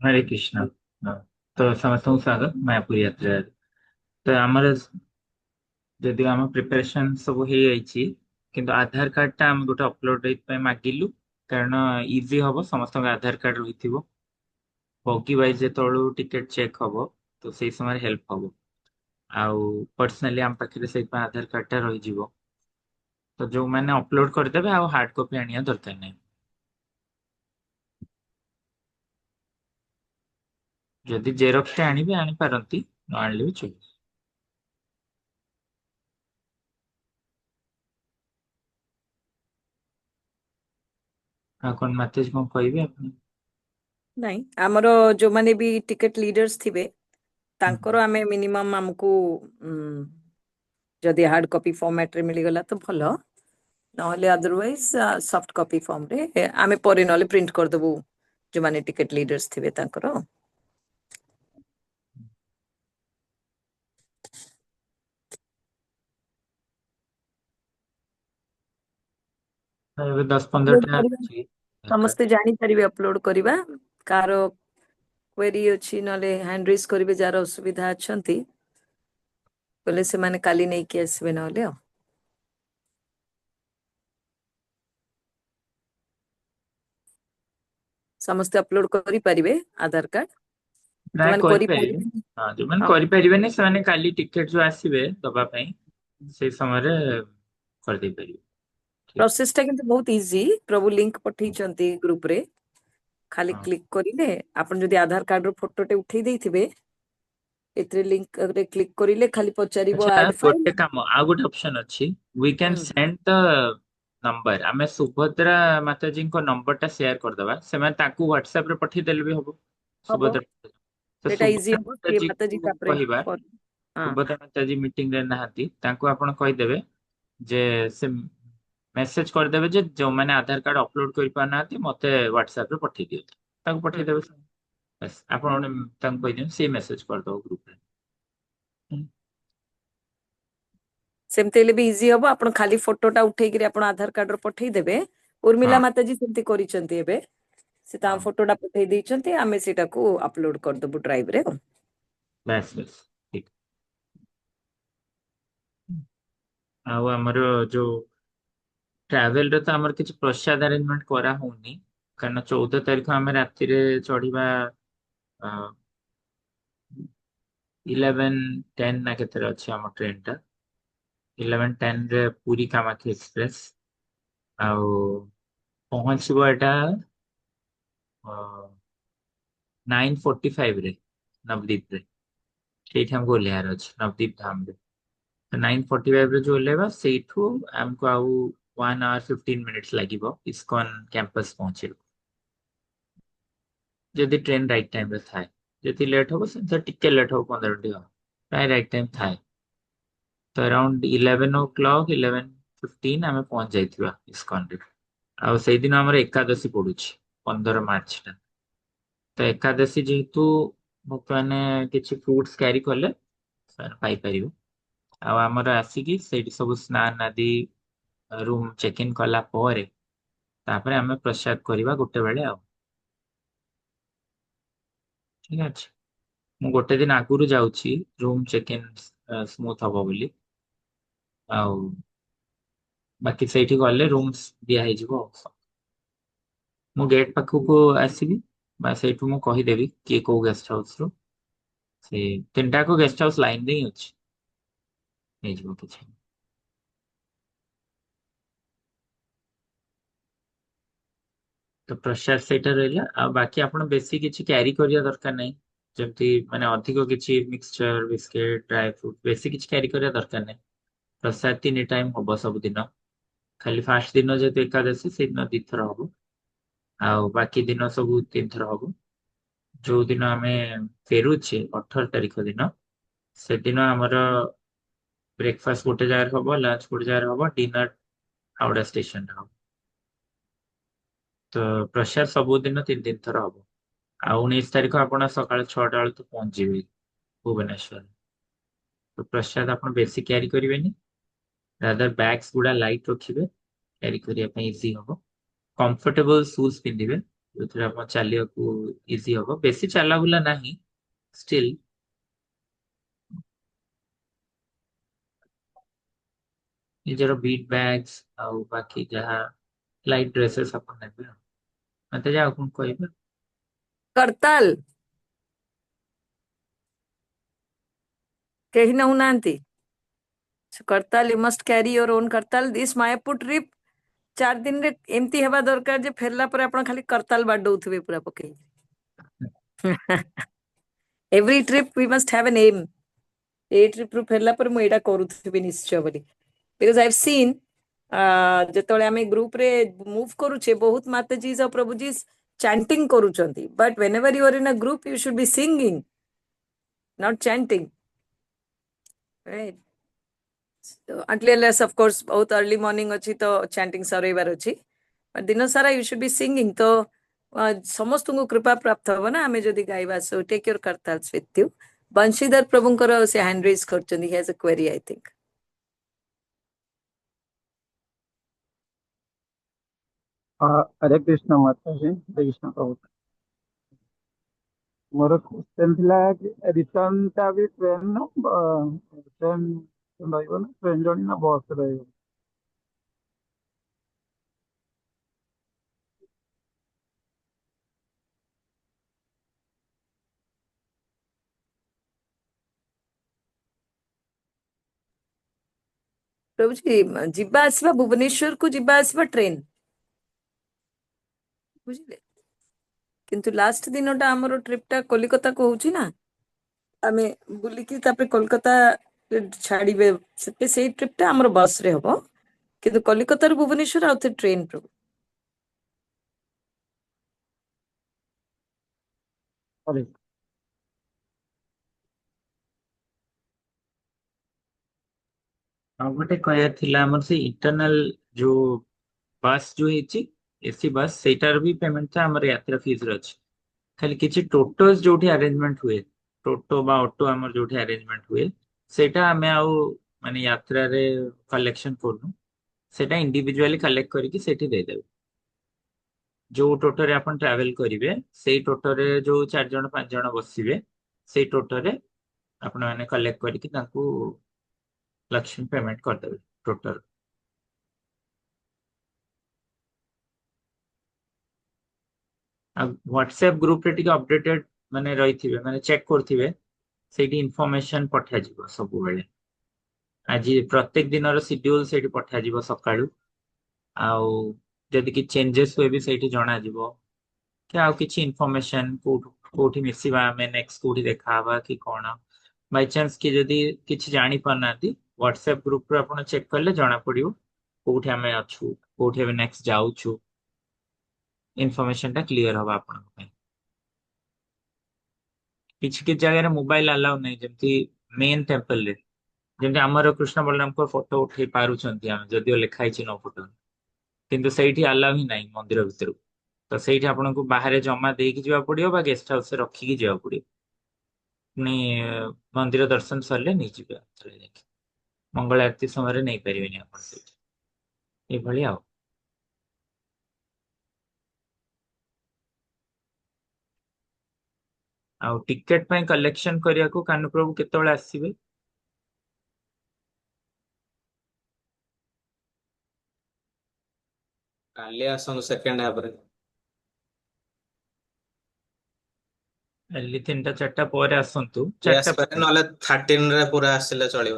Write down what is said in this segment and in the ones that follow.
हरे कृष्ण। हाँ, तो समस्तଙ୍କୁ स्वागत ମାୟାପୁର ଯାତ୍ରା। ତ ଆମର ଯଦି ଆମ ପ୍ରିପାରେସନ ସବୁ ହେଇଯାଇଛି, କିନ୍ତୁ ଆଧାର କାର୍ଡ ଟା ଆମେ ଗୋଟେ ଅପଲୋଡ ପାଇଁ ମାଗିଲୁ, କାରଣ ଇଜି ହବ, ସମସ୍ତଙ୍କ ଆଧାର କାର୍ଡ ରହିଥିବ। ବଗି ୱାଇଜ ଯେତେବେଳୁ ଟିକେଟ ଚେକ୍ ହବ ତ ସେଇ ସମୟରେ ହେଲ୍ପ ହବ। ଆଉ ପର୍ସନାଲି ଆମ ପାଖରେ ସେଇଥିପାଇଁ ଆଧାର କାର୍ଡ ଟା ରହିଯିବ। ତ ଯୋଉମାନେ ଅପଲୋଡ କରିଦେବେ ଆଉ ହାର୍ଡ କପି ଆଣିବା ଦରକାର ନାହିଁ। ଯଦି ଜେରକ୍ସ ଟା ଆଣିବେ ଆଣିପାରନ୍ତି, ନ ଆଣିଲେ ବି ଚଳିବ। ଆଉ କଣ ମାତାଜୀ କଣ କହିବେ ଆପଣ? ନାଇଁ ଆମର ଯୋଉମାନେ ବି ଟିକେଟ ଲିଡର୍ସ ଥିବେ ହୁଁ। ତାଙ୍କର ଆମେ ମିନିମମ୍ ଆମକୁ ଯଦି ହାର୍ଡ କପି ଫର୍ମାଟ ରେ ମିଳିଗଲା ତ ଭଲ, ନହେଲେ ଅଦରୱାଇଜ ସଫ୍ଟ କପି ଫର୍ମରେ ଆମେ ପରେ ନହେଲେ ପ୍ରିଣ୍ଟ କରିଦେବୁ ଯୋଉମାନେ ଟିକେଟ ଲିଡର୍ସ ଥିବେ ତାଙ୍କର। ଏବେ 10-15 ଅପଲୋଡ ଟା କରିବା, ଅଛି ଦରକାର। ସମସ୍ତେ ଜାଣିପାରିବେ ଅପଲୋଡ କରିବା। କାହାର କ୍ୱେରି ଅଛି ନହେଲେ ହ୍ୟାଣ୍ଡ ରେଜ କରିବେ ଯାହାର ଅସୁବିଧା ଅଛନ୍ତି, ବୋଲେ ସେମାନେ କାଲି ନେଇକି ଆସିବେ ନହେଲେ ଆଉ। ସମସ୍ତେ ଅପଲୋଡ କରିପାରିବେ ଆଧାର କାର୍ଡ। ପ୍ରାୟ ଯୋଉମାନେ କରିପାରିବେ। କରିପାରିବେନି, ହଁ, ଯୋଉମାନେ ହଁ, କରିପାରିବେନି ସେମାନେ କାଲି ଟିକେଟ ଯୋଉ ଆସିବେ ଦବା ପାଇଁ ସେଇ ସମୟରେ କରିଦେଇ ପାରିବେ। ଠିକ। ପ୍ରୋସେସ ଟା କିନ୍ତୁ ବହୁତ ଇଜି। ପ୍ରଭୁ ଲିଙ୍କ ପଠେଇଛନ୍ତି ଗ୍ରୁପ ରେ, ଖାଲି ହଁ। କ୍ଲିକ କରିଲେ ଆପଣ ଯଦି ଆଧାର କାର୍ଡ ର ଫଟୋଟେ ଉଠେଇ ଦେଇଥିବେ, ଏଥିରେ ଲିଙ୍କରେ କ୍ଲିକ କରିଲେ ଖାଲି ପଚାରିବ ଆଚ୍ଛା, ଆଡ ଗୋଟେ ଫାଇଲ। କାମ ଆଉ ଗୋଟେ ଅପସନ ଅଛି। वी कैन ହୁଁ, ସେଣ୍ଡ ଦ ନମ୍ବର। ଆମେ ସୁଭଦ୍ରା ମାତାଜୀଙ୍କ ନମ୍ବର ଟା ସେୟାର କରିଦବା, ସେମାନେ ତାଙ୍କୁ ହ୍ୱାଟ୍ସଆପ ରେ ପଠେଇଦେଲେ ବି ହବ। ହବ, ସୁଭଦ୍ରା ତ ସେଇଟା ଇଜି ସୁଭଦ୍ରା ହବ। ସିଏ ମାତାଜୀ ମାତାଜୀ କୁ ତାପରେ କହିବା, ହଁ, ସୁଭଦ୍ରା ମାତାଜୀ ମିଟିଂ ରେ ନାହାନ୍ତି, ତାଙ୍କୁ ଆପଣ କହିଦେବେ ଯେ ସେ ମେସେଜ କରିଦେବେ ଯେ ଯୋଉମାନେ ଆଧାର କାର୍ଡ ଅପଲୋଡ କରିପାରୁନାହାନ୍ତି ମତେ ହ୍ୱାଟ୍ସଆପ ରେ ପଠେଇ ଦିଅନ୍ତୁ। ତାଙ୍କୁ ହୁଁ। ପଠେଇଦେବେ। ବାସ୍, ଆପଣ ଗୋଟେ ତାଙ୍କୁ କହିଦିଅନ୍ତୁ, ସେ ମେସେଜ କରିଦବ ଗ୍ରୁପରେ। ସେମିତି ହେଲେ ବି ଇଜି ହବ। ଆପଣ ଖାଲି ଫଟୋଟା ଉଠେଇକିରି ଆପଣ ଆଧାର କାର୍ଡ ର ପଠେଇଦେବେ। ହଁ ଉର୍ମିଲା ମାତାଜୀ ସେମିତି କରିଛନ୍ତି ଏବେ। ସେ ହଁ, ତାଙ୍କ ଫଟୋଟା ପଠେଇ ଦେଇଛନ୍ତି, ଆମେ ସେଇଟାକୁ ଅପଲୋଡ କରିଦବୁ ଡ୍ରାଇଭରେ। ବାସ୍ ବାସ୍, ଠିକ। ଆଉ ଆମର ଯୋଉ ଟ୍ରାଭେଲ ରେ ତ ଆମର କିଛି ପ୍ରସାଦ ଆରେଞ୍ଜମେଣ୍ଟ କରା ହଉନି, କାରଣ 14 ତାରିଖ ଆମେ ରାତିରେ ଚଢିବା 11:10 ନା କେତେରେ ଅଛି ଆମ ଟ୍ରେନ ଟା। 11:10 ରେ ପୁରୀ କାମାକ୍ଷା ଏକ୍ସପ୍ରେସ। ଆଉ ପହଞ୍ଚିବ ଏଟା 9:45 ରେ ନବଦୀପ ରେ। ସେଇଠି ଆମକୁ ଓହ୍ଲେଇବାର ଅଛି ନବଦୀପ ଧାମ ରେ। 9:45 ରେ ଯୋଉ ଓହ୍ଲେଇବା, ସେଇଠୁ ଆମକୁ ଆଉ 1 hour 15 minutes ଲାଗିବ ଇସ୍କନ କ୍ୟାମ୍ପସ ପହଞ୍ଚିବାକୁ, ଯଦି ଟ୍ରେନ ରାଇଟ୍ ଟାଇମ ରେ ଥାଏ। ଯଦି ଲେଟ୍ ହବ ସେମିତି ଟିକେ ଲେଟ୍ ହବ, 15 ମିନିଟ୍ ହବ। ପ୍ରାୟ ରାଇଟ୍ ଟାଇମ ଥାଏ। ତ ଆରାଉଣ୍ଡ 11 o'clock 11:15 ଆମେ ପହଞ୍ଚି ଯାଇଥିବା ଇସ୍କନରେ। ଆଉ ସେଇଦିନ ଆମର ଏକାଦଶୀ ପଡୁଛି, 15 ମାର୍ଚ୍ଚ ଟା। ତ ଏକାଦଶୀ ଯେହେତୁ ଭକ୍ତମାନେ କିଛି ଫ୍ରୁଟ୍ସ କ୍ୟାରି କଲେ ସେମାନେ ପାଇପାରିବେ। ଆଉ ଆମର ଆସିକି ସେଇଠି ସବୁ ସ୍ନାନ ଆଦି ରୁମ୍ ଚେକ୍ ଇନ୍ କଲା ପରେ ତାପରେ ଆମେ ପ୍ରସାଦ କରିବା ଗୋଟେ ବେଳେ ଆଉ। ଠିକ ଅଛି। ମୁଁ ଗୋଟେ ଦିନ ଆଗରୁ ଯାଉଛି, ରୁମ୍ ଚେକ୍ ଇନ୍ ସ୍ମୁଥ ହବ ବୋଲି। ଆଉ ବାକି ସେଇଠି ଗଲେ ରୁମ୍ସ ଦିଆ ହେଇଯିବ ଆଉ। ମୁଁ ଗେଟ୍ ପାଖକୁ ଆସିବି, ବା ସେଇଠୁ ମୁଁ କହିଦେବି କିଏ କୋଉ ଗେଷ୍ଟ ହାଉସ ରୁ। ସେ ତିନିଟାକୁ ଗେଷ୍ଟ ହାଉସ ଲାଇନ ରେ ହିଁ ଅଛି, ହେଇଯିବ କିଛି ନାହିଁ। ତ ପ୍ରସାଦ ସେଇଟା ରହିଲା। ଆଉ ବାକି ଆପଣ ବେଶୀ କିଛି କ୍ୟାରି କରିବା ଦରକାର ନାହିଁ। ଯେମିତି ମାନେ ଅଧିକ କିଛି ମିକ୍ସଚର ବିସ୍କିଟ ଡ୍ରାଇ ଫ୍ରୁଟ ବେଶୀ କିଛି କ୍ୟାରି କରିବା ଦରକାର ନାହିଁ। ପ୍ରସାଦ 3 ଟାଇମ ହବ ସବୁଦିନ। ଖାଲି ଫାଷ୍ଟ ଦିନ ଯେହେତୁ ଏକାଦଶୀ ସେଇଦିନ 2 ଥର ହବ। ଆଉ ବାକି ଦିନ ସବୁ 3 ଥର ହବ। ଯୋଉ ଦିନ ଆମେ ଫେରୁଛେ 18 ତାରିଖ ଦିନ, ସେଦିନ ଆମର ବ୍ରେକଫାଷ୍ଟ ଗୋଟେ ଜାଗାରେ ହବ, ଲଞ୍ଚ ଗୋଟେ ଜାଗାରେ ହବ, ଡିନର ହାୱଡା ଷ୍ଟେସନରେ ହବ। ତ ପ୍ରସାଦ ସବୁଦିନ 3-3 ଥର ହବ। ଆଉ 19 ତାରିଖ ଆପଣ ସକାଳ 6ଟା ବେଳକୁ ତ ପହଞ୍ଚିବେ ଭୁବନେଶ୍ୱର। ତ ପ୍ରସାଦ ଆପଣ ବେଶୀ କ୍ୟାରି କରିବେନି, ରାଦର ବ୍ୟାଗ୍ସ ଗୁଡା ଲାଇଟ୍ ରଖିବେ, କ୍ୟାରି କରିବା ପାଇଁ ଇଜି ହବ। କମ୍ଫର୍ଟେବଲ ସୁଜ ପିନ୍ଧିବେ, ଯୋଉଥିରେ ଆପଣ ଚାଲିବାକୁ ଇଜି ହବ, ବେଶୀ ଚାଲା ବୁଲା ନାହିଁ ଷ୍ଟିଲ୍। ନିଜର ବିଟ୍ ବ୍ୟାଗ୍ସ ଆଉ ବାକି ଯାହା ଲାଇଟ୍ ଡ୍ରେସେସ୍ ଆପଣ ନେବେ ଆଉ। ମତେ ଯାହା କଣ କହିବେ। करताल କେହି ନଉନାହାନ୍ତି। So, करताल you must carry your own करताल दिस मायापुर ट्रिप 4 दिन रे एमती हेबा दरकार जे फेरला पर आपण खाली करताल बाडौथिबे पूरा पकेई। Every trip we must have an aim. A trip रु फेरला पर मु एटा करूथिबि निश्चय बोली, बिकॉज आई हैव सीन जेतोळे आमे ग्रुप रे मूव करूछे बहुत माताजीज और प्रभुजीज चैंटिंग करूछंती, but whenever you are in a group you should be singing not chanting, right? Unless of course बहुत अर्ली मॉर्निंग अच्छी तो चैंटिंग सरेबार अच्छी, बट दिन सारा यू शुड बी सिंगिंग। तो समस्त को कृपा प्राप्त हो ना आमे जदी गाइबा। सो टेक योर करताल्स विथ यू। बंशीधर प्रभुंकर से हैंड रेज करचंदी, he has a query I think. Hare Krishna माता जी, हरे कृष्ण प्रभु। मोर क्वेश्चन थिला कि रिटर्न टा भी ट्रेन न ट्रेन रहइबो ना ट्रेन जर्नी ना बस रहइबो? प्रभु जी जिबा आसबा भुवनेश्वर को जिबा आसबा ट्रेन बुझिले, किंतु लास्ट दिनटा हमर ट्रिपटा कोलकाता को होची ना, आमे बुलिकी तापर कोलकाता छाड़ीबे सेई ट्रिपटा हमर बस रे हबो, किंतु कोलकाता ରୁ भुवनेश्वर आउथे ट्रेन प्रभु। हरे ଆଉ ଗୋଟେ କହିବାର ଥିଲା, ଆମର ସେ ଇଣ୍ଟରନାଲ ଯୋଉ ବସ୍ ଯୋଉ ହେଇଛି ଏସି ବସ୍, ସେଇଟାର ବି ପେମେଣ୍ଟ ଟା ଆମର ଯାତ୍ରା ଫିସ୍ ରେ ଅଛି। ଖାଲି କିଛି ଟୋଟୋସ୍ ଯୋଉଠି ଆରେଞ୍ଜମେଣ୍ଟ ହୁଏ, ଟୋଟୋ ବା ଅଟୋ ଆମର ଯୋଉଠି ଆରେଞ୍ଜମେଣ୍ଟ ହୁଏ, ସେଇଟା ଆମେ ଆଉ ମାନେ ଯାତ୍ରାରେ କଲେକ୍ସନ କରୁନୁ। ସେଇଟା ଇଣ୍ଡିଭିଜୁଆଲି କଲେକ୍ଟ କରିକି ସେଇଠି ଦେଇଦେବେ। ଯୋଉ ଟୋଟୋରେ ଆପଣ ଟ୍ରାଭେଲ କରିବେ, ସେଇ ଟୋଟୋରେ ଯୋଉ 4 ଜଣ 5 ଜଣ ବସିବେ, ସେଇ ଟୋଟୋରେ ଆପଣ ମାନେ କଲେକ୍ଟ କରିକି ତାଙ୍କୁ ଲକ୍ଷ୍ମୀ ପେମେଣ୍ଟ କରିଦେବେ ଟୋଟଲ। ଆଉ ହ୍ୱାଟ୍ସଆପ ଗ୍ରୁପରେ ଟିକେ ଅପଡେଟେଡ ମାନେ ରହିଥିବେ, ମାନେ ଚେକ୍ କରୁଥିବେ, ସେଇଠି ଇନଫର୍ମେସନ ପଠାଯିବ ସବୁବେଳେ। ଆଜି ପ୍ରତ୍ୟେକ ଦିନର ସିଡ୍ୟୁଲ ସେଇଠି ପଠାଯିବ ସକାଳୁ। ଆଉ ଯଦି କିଛି ଚେଞ୍ଜେସ୍ ହୁଏ ବି ସେଇଠି ଜଣାଯିବ, କି ଆଉ କିଛି ଇନଫର୍ମେସନ କୋଉଠି ମିଶିବା ଆମେ ନେକ୍ସଟ, କୋଉଠି ଦେଖାହବା କି କଣ। ବାଇଚାନ୍ସ କି ଯଦି କିଛି ଜାଣି ପାରୁନାହାନ୍ତି, ହ୍ୱାଟ୍ସଆପ ଗ୍ରୁପରୁ ଆପଣ ଚେକ୍ କଲେ ଜଣା ପଡିବ କୋଉଠି ଆମେ ଅଛୁ, କୋଉଠି ଏବେ ନେକ୍ସଟ ଯାଉଛୁ। ଇନଫର୍ମେସନ ଟା କ୍ଲିୟର ହବ ଆପଣଙ୍କ ପାଇଁ। କିଛି କିଛି ଜାଗାରେ ମୋବାଇଲ ଆଲାଉ ନାହିଁ, ଯେମିତି ମେନ୍ ଟେମ୍ପଲ ରେ, ଯେମିତି ଆମର କୃଷ୍ଣ ବଳରାମଙ୍କ ଫଟୋ ଉଠେଇ ପାରୁଛନ୍ତି ଆମେ, ଯଦିଓ ଲେଖା ହେଇଛି ନ ଫଟୋ, କିନ୍ତୁ ସେଇଠି ଆଲାଉ ହିଁ ନାହିଁ ମନ୍ଦିର ଭିତରକୁ। ତ ସେଇଠି ଆପଣଙ୍କୁ ବାହାରେ ଜମା ଦେଇକି ଯିବାକୁ ପଡିବ ବା ଗେଷ୍ଟ ହାଉସରେ ରଖିକି ଯିବାକୁ ପଡିବ। ପୁଣି ମନ୍ଦିର ଦର୍ଶନ ସରିଲେ ନେଇଯିବେ ଆଉଥରେ ଯାଇକି। ମଙ୍ଗଳ ଆରତି ସମୟରେ ନେଇପାରିବେନି ଆପଣ ସେଇଠି। ଏଇଭଳି ଆଉ। ଆଉ ଟିକେଟ ପାଇଁ କଲେକ୍ସନ କରିବାକୁ କାନୁପ୍ରଭୁ କେତେବେଳେ ଆସିବେ? କାଲି ଆସନ୍ତୁ ସେକେଣ୍ଡ ହାଫରେ। କାଲି 3ଟା 4ଟା ପରେ ଆସନ୍ତୁ, କାଲି 4ଟା ଆସିପାରେ, ନହେଲେ 13 ରେ ପୁରା ଆସିଲେ ଚଳିବ।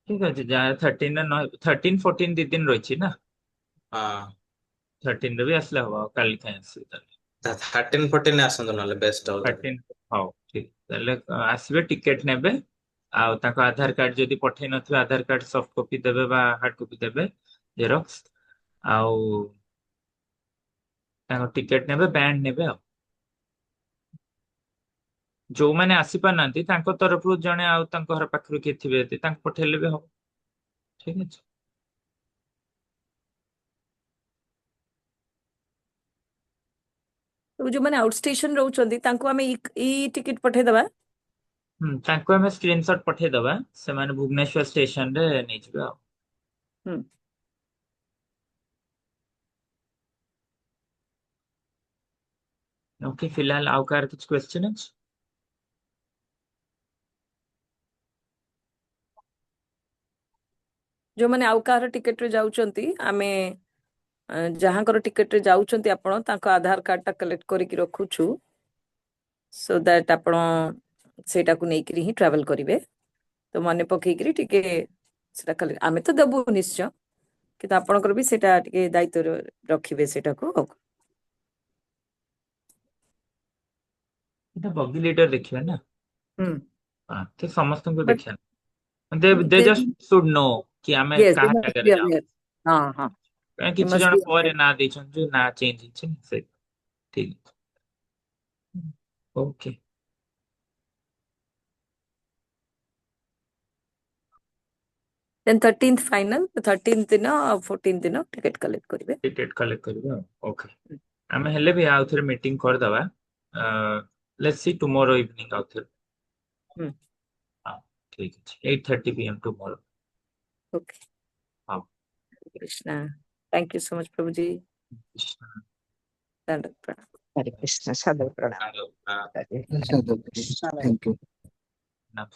ଠିକ ଅଛି। ଯାହା 13 13 14 2 ଦିନ ରହିଛି ନା, ହଁ, 13ରେ ବି ଆସିଲେ ହବ। ଆଉ କାଲି କାହିଁ ଆସିବେ ତାହେଲେ? 13 14 ଆସନ୍ତୁ ନହେଲେ ବେଷ୍ଟ ହବ ତାହେଲେ। 13 ହଉ ଠିକ, ତାହେଲେ ଆସିବେ, ଟିକେଟ ନେବେ। ଆଉ ତାଙ୍କ ଆଧାର କାର୍ଡ ଯଦି ପଠେଇ ନଥିବେ, ଆଧାର କାର୍ଡ ସଫ୍ଟ କପି ଦେବେ ବା ହାର୍ଡ କପି ଦେବେ, ଜେରକ୍ସ। ଆଉ ତାଙ୍କ ଟିକେଟ ନେବେ, ବ୍ୟାଣ୍ଡ ନେବେ। ଆଉ ଯୋଉମାନେ ଆସିପାରୁନାହାନ୍ତି ତାଙ୍କ ତରଫରୁ ଜଣେ ଆଉ ତାଙ୍କ ଘର ପାଖରୁ କିଏ ଥିବେ ଯଦି ତାଙ୍କୁ ପଠେଇଲେ ବି ହବ। ଠିକ ଅଛି। तो जो माने आउट स्टेशन रहउचंदी तांको हमें ई टिकट पठे दबा। ତାଙ୍କୁ ଆମେ ସ୍କ୍ରିନଶଟ ପଠେଇଦବା, ସେମାନେ ଭୁବନେଶ୍ୱର ଷ୍ଟେସନରେ ନେଇଯିବେ ଆଉ। हम्म ओके फिलहाल आउ कार कुछ क्वेश्चन अछि जो माने आउ काहर टिकेट रे जाउचंती आमे जहाँकर टिकेट रे जाउचंती आपण तांको आधार कार्ड टा कलेक्ट करिक रखुछु सो दैट आपण सेटा को नेकरी ही ट्रैवल करिवे तो मने पकेकरी टिके सेटा कलेक्ट आमे तो देबु निश्चय कि आपणकर भी सेटा टिके दायित्व रखिबे सेटा को एटा बगी लीडर देखिबे ना हम्म हां तो समस्त को बट देखिया दे जस्ट शुड नो कि आमे यस दे काहा मस्ट जगह बी जाऊ अवेयर हाँ हाँ दे किछि मस्ट जण बी ପରେ अवेयर ନା ଦେଇଛନ୍ତି ନା ଚେଞ୍ଜ ହେଇଛି ସେ ଠିକ okay then 13th final 13th दिन 14th दिन टिकट कलेक्ट करिवे टिकट कलेक्ट करबे ओके आमे हेले भी आउ थरे मीटिंग कर दवा लेट्स सी टुमारो इवनिंग आउ थरे हम्म हां ठीक है 8:30 PM टुमारो ओके हां Krishna thank you so much प्रभु जी दंडवत प्रणाम हरे कृष्ण सादर प्रणाम हेलो हरे Thank you. ना